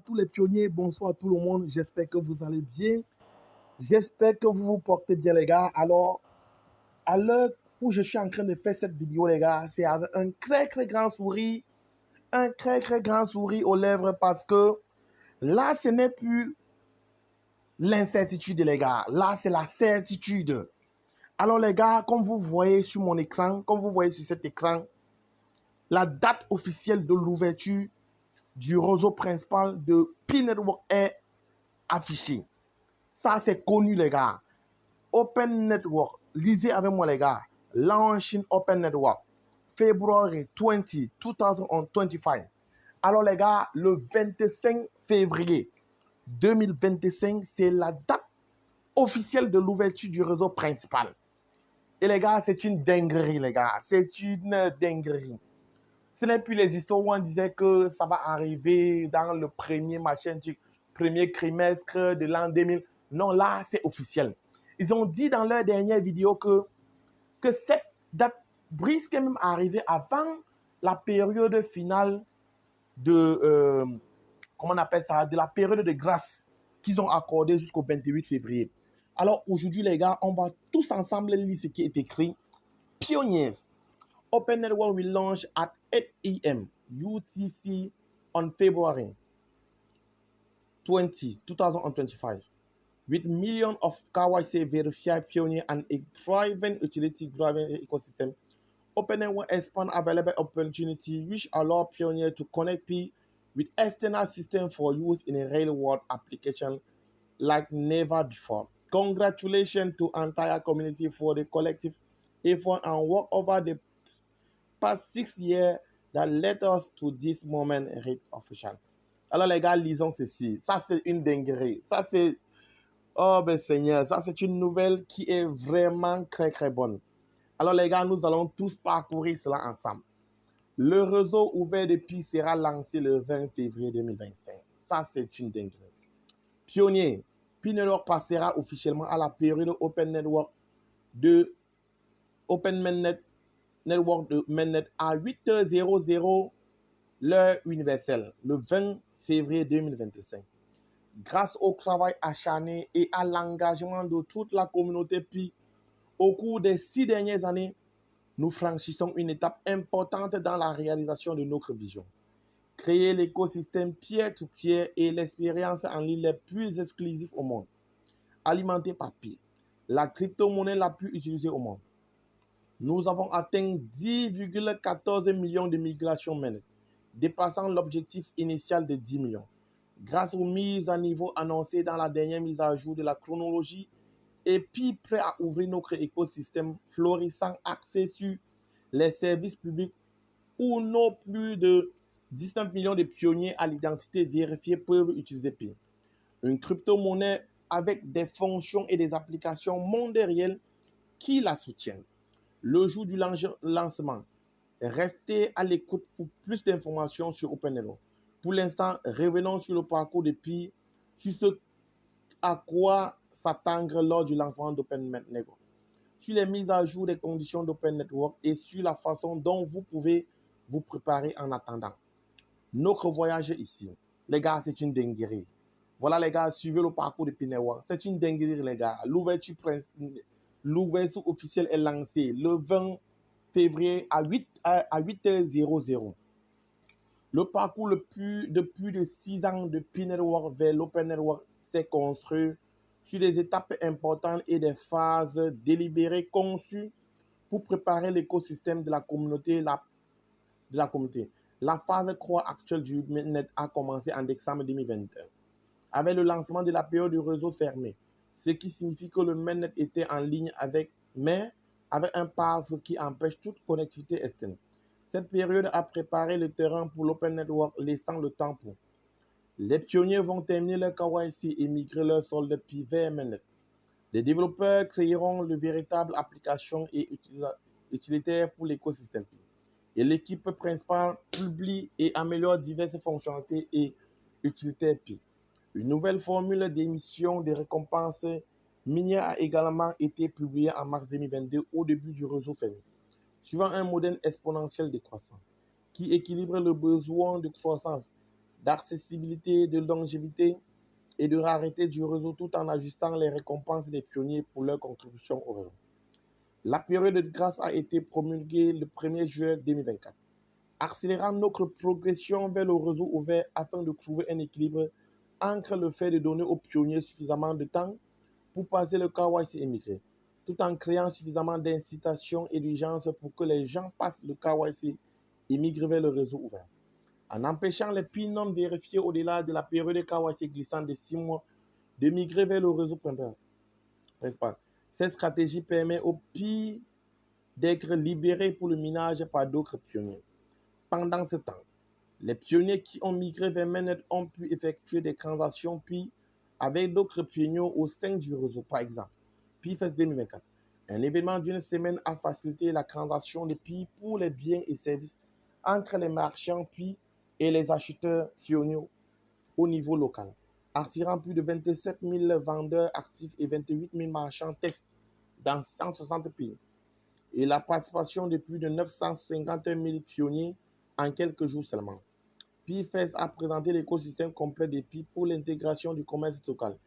tous les pionniers, bonsoir à tout le monde. J'espère que vous allez bien. J'espère que vous vous portez bien, les gars. Alors, à l'heure où je suis en train de faire cette vidéo, les gars, c'est avec un très grand sourire, un très grand sourire aux lèvres parce que là, ce n'est plus l'incertitude, les gars. Là, c'est la certitude. Alors, les gars, comme vous voyez sur mon écran, comme vous voyez sur cet écran, la date officielle de l'ouverture du réseau principal de P-Network est affichée. Ça, c'est connu, les gars. Open Network. Lisez avec moi, les gars. Launching Open Network. February 20, 2025. Alors, les gars, le 25 février 2025, c'est la date officielle de l'ouverture du réseau principal. Et les gars, c'est une dinguerie, les gars. C'est une dinguerie. Ce n'est plus les histoires où on disait que ça va arriver dans le premier premier trimestre de l'an 2000. Non, là, c'est officiel. Ils ont dit dans leur dernière vidéo que cette date risque même arriver avant la période finale de, comment on appelle ça, de la période de grâce qu'ils ont accordée jusqu'au 28 février. Alors aujourd'hui, les gars, on va tous ensemble lire ce qui est écrit. Pioneers. Open Network will launch at 8 a.m. UTC on February 20, 2025 with millions of KYC verified Pioneer and a thriving utility-driven ecosystem. Open Network expand available opportunity which allow Pioneer to connect P with external systems for use in a real-world application like never before. Congratulations to entire community for the collective effort and work over the past 6 years that led us to this moment read official. Alors les gars, lisons ceci. Ça c'est une dinguerie. Ça c'est, oh ben Seigneur, ça c'est une nouvelle qui est vraiment très bonne. Alors les gars, nous allons tous parcourir cela ensemble. Le réseau ouvert depuis sera lancé le 20 février 2025. Ça c'est une dinguerie. Pionnier, P-Network passera officiellement à la période Open Network de Open Network de Mainnet à 8h00 l'heure universelle, le 20 février 2025. Grâce au travail acharné et à l'engagement de toute la communauté Pi, au cours des 6 dernières années, nous franchissons une étape importante dans la réalisation de notre vision. Créer l'écosystème peer-to-peer et l'expérience en ligne les plus exclusives au monde. Alimenté par Pi, la crypto-monnaie la plus utilisée au monde. Nous avons atteint 10,14 millions de migrations mainnet, dépassant l'objectif initial de 10 millions. Grâce aux mises à niveau annoncées dans la dernière mise à jour de la chronologie, et puis prêt à ouvrir notre écosystème florissant axé sur les services publics où nos plus de 19 millions de pionniers à l'identité vérifiée peuvent utiliser Pi. Une crypto-monnaie avec des fonctions et des applications monde réel qui la soutiennent. Le jour du lancement, restez à l'écoute pour plus d'informations sur OpenNetwork. Pour l'instant, revenons sur le parcours de Pi, sur ce à quoi s'attendre lors du lancement d'OpenNetwork, sur les mises à jour des conditions d'OpenNetwork et sur la façon dont vous pouvez vous préparer en attendant. Notre voyage ici, les gars, c'est une dinguerie. Voilà les gars, suivez le parcours de P-Network. C'est une dinguerie les gars. L'ouverture officielle est lancée le 20 février à 8h00. Le parcours de plus de 6 ans de P-Network vers l'Open Network s'est construit sur des étapes importantes et des phases délibérées conçues pour préparer l'écosystème de la communauté. La phase croix actuelle du mainnet a commencé en décembre 2021 avec le lancement de la période du réseau fermé, ce qui signifie que le mainnet était en ligne mais avec un pare-feu qui empêche toute connectivité externe. Cette période a préparé le terrain pour l'Open Network, laissant le temps pour. Les pionniers vont terminer leur KYC et migrer leur solde Pi vers mainnet. Les développeurs créeront de véritables applications et utilitaires pour l'écosystème Pi. Et l'équipe principale publie et améliore diverses fonctionnalités et utilitaires Pi. Une nouvelle formule d'émission de récompenses minières a également été publiée en mars 2022 au début du réseau fermé, suivant un modèle exponentiel de croissance qui équilibre le besoin de croissance d'accessibilité, de longévité et de rareté du réseau tout en ajustant les récompenses des pionniers pour leur contribution au réseau. La période de grâce a été promulguée le 1er juin 2024, accélérant notre progression vers le réseau ouvert afin de trouver un équilibre entre le fait de donner aux pionniers suffisamment de temps pour passer le KYC et migrer, tout en créant suffisamment d'incitation et d'urgence pour que les gens passent le KYC et migrent vers le réseau ouvert. En empêchant les PIN non vérifiés au-delà de la période de KYC glissante de 6 mois de migrer vers le réseau principal. Cette stratégie permet aux PIN d'être libérés pour le minage par d'autres pionniers. Pendant ce temps, les pionniers qui ont migré vers Mainnet ont pu effectuer des transactions PI avec d'autres pionniers au sein du réseau. Par exemple, PIFest 2024, un événement d'une semaine a facilité la transaction de PI pour les biens et services entre les marchands PI et les acheteurs pionniers au niveau local, attirant plus de 27 000 vendeurs actifs et 28 000 marchands textes dans 160 pays, et la participation de plus de 950 000 pionniers en quelques jours seulement. PIFest a présenté l'écosystème complet des PI pour l'intégration du commerce local,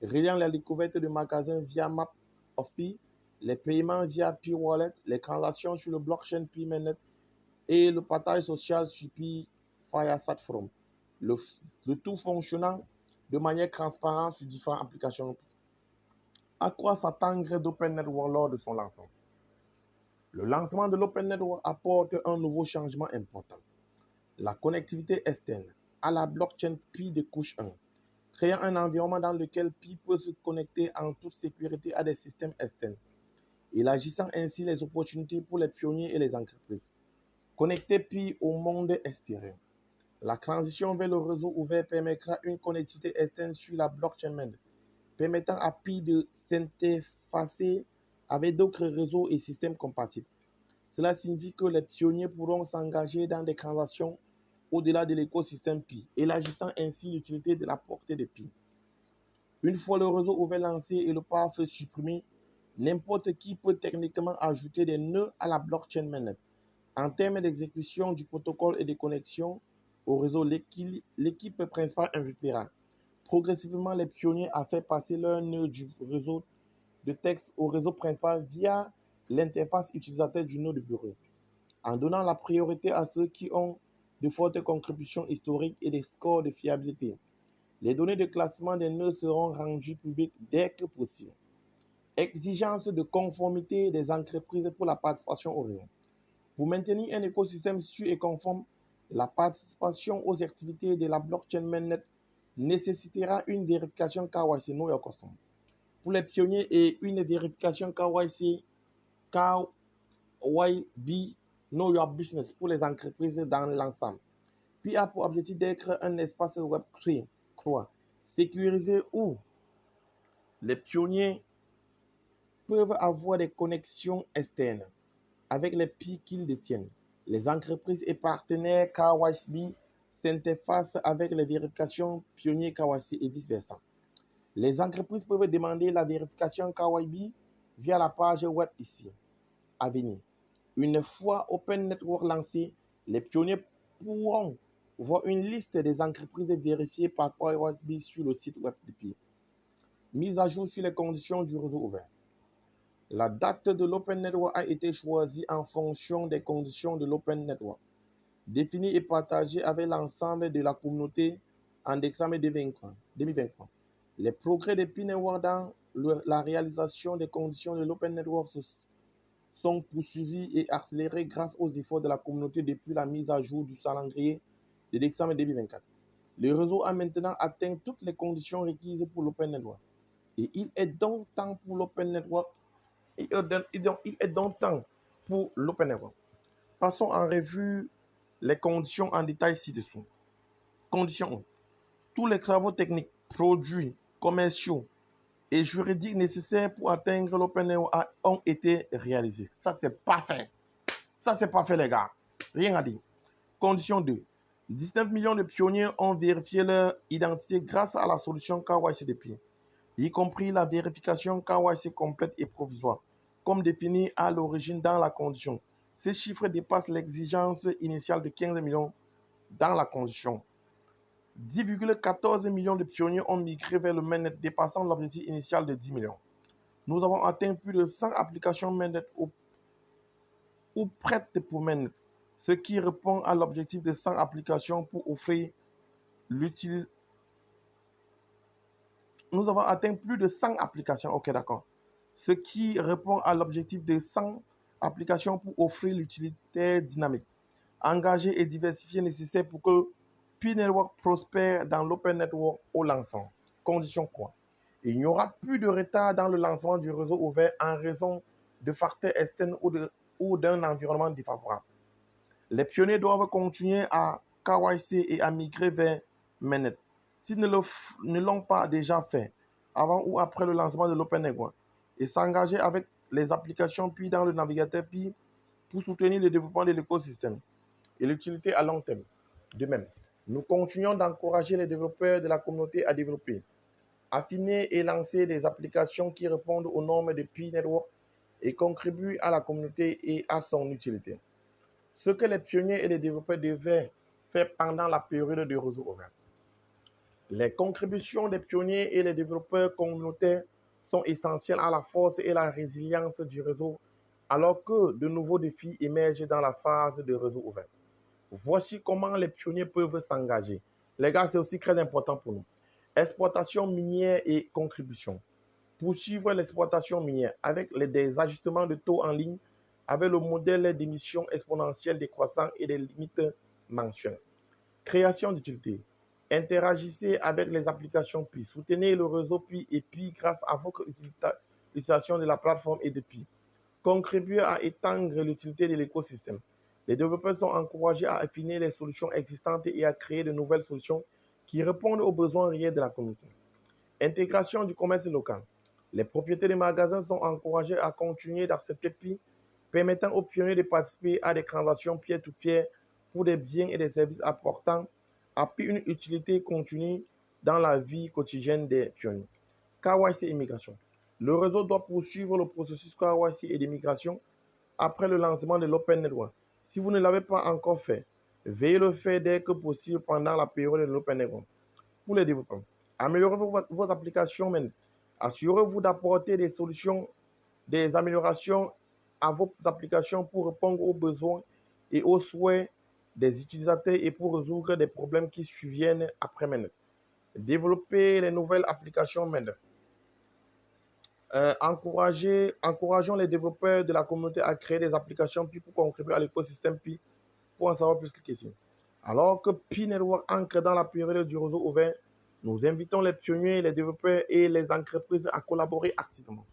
reliant la découverte de magasins via Map of Pi, les paiements via Pi Wallet, les transactions sur le blockchain Pi Mainnet et le partage social sur Pi Firesat Forum, le tout fonctionnant de manière transparente sur différentes applications. À quoi s'attendre d'Open Network lors de son lancement? Le lancement de l'Open Network apporte un nouveau changement important. La connectivité externe à la blockchain Pi de couche 1, créant un environnement dans lequel Pi peut se connecter en toute sécurité à des systèmes externes, élargissant ainsi les opportunités pour les pionniers et les entreprises. Connecter Pi au monde extérieur. La transition vers le réseau ouvert permettra une connectivité externe sur la blockchain Mainnet, permettant à Pi de s'interfacer avec d'autres réseaux et systèmes compatibles. Cela signifie que les pionniers pourront s'engager dans des transactions au-delà de l'écosystème Pi, élargissant ainsi l'utilité de la portée de Pi. Une fois le réseau ouvert lancé et le PAF supprimé, n'importe qui peut techniquement ajouter des nœuds à la blockchain Mainnet. En termes d'exécution du protocole et de connexion au réseau, l'équipe principale invitera progressivement les pionniers à faire passer leurs nœuds du réseau de texte au réseau principal via l'interface utilisateur du nœud de bureau, en donnant la priorité à ceux qui ont de fortes contributions historiques et des scores de fiabilité. Les données de classement des nœuds seront rendues publiques dès que possible. Exigence de conformité des entreprises pour la participation au réseau. Pour maintenir un écosystème sûr et conforme, la participation aux activités de la blockchain Mainnet nécessitera une vérification KYC Know Your Customer pour les pionniers et une vérification KYB Know Your Business pour les entreprises dans l'ensemble. Puis a pour objectif d'être un espace web 3 sécurisé où les pionniers peuvent avoir des connexions externes avec les PI qu'ils détiennent. Les entreprises et partenaires KYB s'interfacent avec les vérifications pionniers KYC et vice-versa. Les entreprises peuvent demander la vérification KYB via la page web ici, à venir. Une fois Open Network lancé, les pionniers pourront voir une liste des entreprises vérifiées par KYB sur le site web de Pi. Mise à jour sur les conditions du réseau ouvert. La date de l'Open Network a été choisie en fonction des conditions de l'Open Network, définies et partagées avec l'ensemble de la communauté en décembre 2023. Les progrès de Pi Network dans la réalisation des conditions de l'Open Network sont poursuivis et accélérés grâce aux efforts de la communauté depuis la mise à jour du calendrier de décembre 2024. Le réseau a maintenant atteint toutes les conditions requises pour l'Open Network. Et il est donc temps pour l'Open Network. Passons en revue les conditions en détail ci-dessous. Condition 1. Tous les travaux techniques, produits, commerciaux et juridiques nécessaires pour atteindre l'Open Network ont été réalisés. Ça, c'est parfait. Ça, c'est parfait, les gars. Rien à dire. Condition 2. 19 millions de pionniers ont vérifié leur identité grâce à la solution KYC, y compris la vérification KYC complète et provisoire, comme défini à l'origine dans la condition. Ces chiffres dépassent l'exigence initiale de 15 millions dans la condition. 10,14 millions de pionniers ont migré vers le mainnet, dépassant l'objectif initial de 10 millions. Nous avons atteint plus de 100 applications mainnet ou prêtes pour mainnet, ce qui répond à l'objectif de 100 applications pour offrir l'utilisation. Nous avons atteint plus de 100 applications, ok d'accord, ce qui répond à l'objectif de 100 applications pour offrir l'utilitaire dynamique, engagé et diversifié nécessaire pour que Pi-Network prospère dans l'Open Network au lancement. Condition quoi? Il n'y aura plus de retard dans le lancement du réseau ouvert en raison de facteurs externes ou d'un environnement défavorable. Les pionniers doivent continuer à KYC et à migrer vers mainnet. S'ils ne l'ont pas déjà fait avant ou après le lancement de l'Open Network, et s'engager avec les applications Pi dans le navigateur Pi pour soutenir le développement de l'écosystème et l'utilité à long terme. De même, nous continuons d'encourager les développeurs de la communauté à développer, affiner et lancer des applications qui répondent aux normes de Pi Network et contribuent à la communauté et à son utilité. Ce que les pionniers et les développeurs devaient faire pendant la période de réseau ouvert. Les contributions des pionniers et les développeurs communautaires sont essentielles à la force et la résilience du réseau, alors que de nouveaux défis émergent dans la phase de réseau ouvert. Voici comment les pionniers peuvent s'engager. Les gars, c'est aussi très important pour nous. Exploitation minière et contribution. Poursuivre l'exploitation minière avec des ajustements de taux en ligne avec le modèle d'émission exponentielle décroissant et des limites mensuelles. Création d'utilité. Interagissez avec les applications Pi. Soutenez le réseau Pi et Pi grâce à votre utilisation de la plateforme et de Pi. Contribuez à étendre l'utilité de l'écosystème. Les développeurs sont encouragés à affiner les solutions existantes et à créer de nouvelles solutions qui répondent aux besoins réels de la communauté. Intégration du commerce local. Les propriétaires des magasins sont encouragés à continuer d'accepter Pi, permettant aux pionniers de participer à des transactions peer-to-peer pour des biens et des services apportant à Pi une utilité continue dans la vie quotidienne des pionniers. KYC immigration. Le réseau doit poursuivre le processus KYC et d'immigration après le lancement de l'Open Network. Si vous ne l'avez pas encore fait, veuillez le faire dès que possible pendant la période de l'Open Network. Pour les développeurs, améliorez vos applications même. Assurez-vous d'apporter des solutions, des améliorations à vos applications pour répondre aux besoins et aux souhaits des utilisateurs et pour résoudre des problèmes qui surviennent après maintenant. Développer les nouvelles applications maintenant. Encourageons les développeurs de la communauté à créer des applications Pi pour contribuer à l'écosystème Pi. Pour en savoir plus, cliquez ici. Alors que Pi Network entre dans la période du réseau ouvert, nous invitons les pionniers, les développeurs et les entreprises à collaborer activement,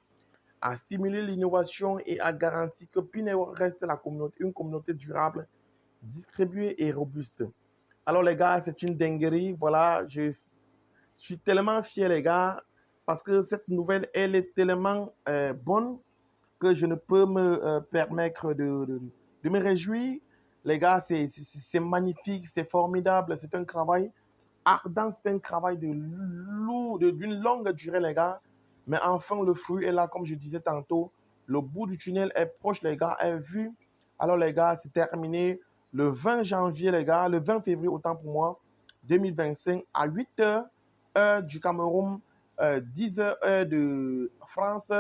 à stimuler l'innovation et à garantir que Pi Network reste une communauté durable, distribuée et robuste. Alors les gars, c'est une dinguerie. Voilà, je suis tellement fier les gars parce que cette nouvelle, elle est tellement bonne que je ne peux me permettre de me réjouir. Les gars, c'est magnifique, c'est formidable, c'est un travail ardent, c'est un travail d'une longue durée, les gars. Mais enfin, le fruit est là, comme je disais tantôt. Le bout du tunnel est proche, les gars, est vu. Alors, les gars, c'est terminé le 20 janvier, les gars, le 20 février, autant pour moi, 2025, à 8h, heure du Cameroun, 10h, heure de France,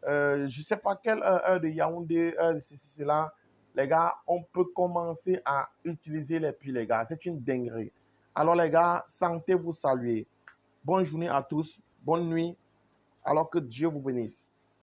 je ne sais pas quelle heure de Yaoundé, heure de ceci, cela. Les gars, on peut commencer à utiliser les puits, les gars. C'est une dinguerie. Alors, les gars, sentez-vous saluer. Bonne journée à tous. Bonne nuit. Alors que Dieu vous bénisse.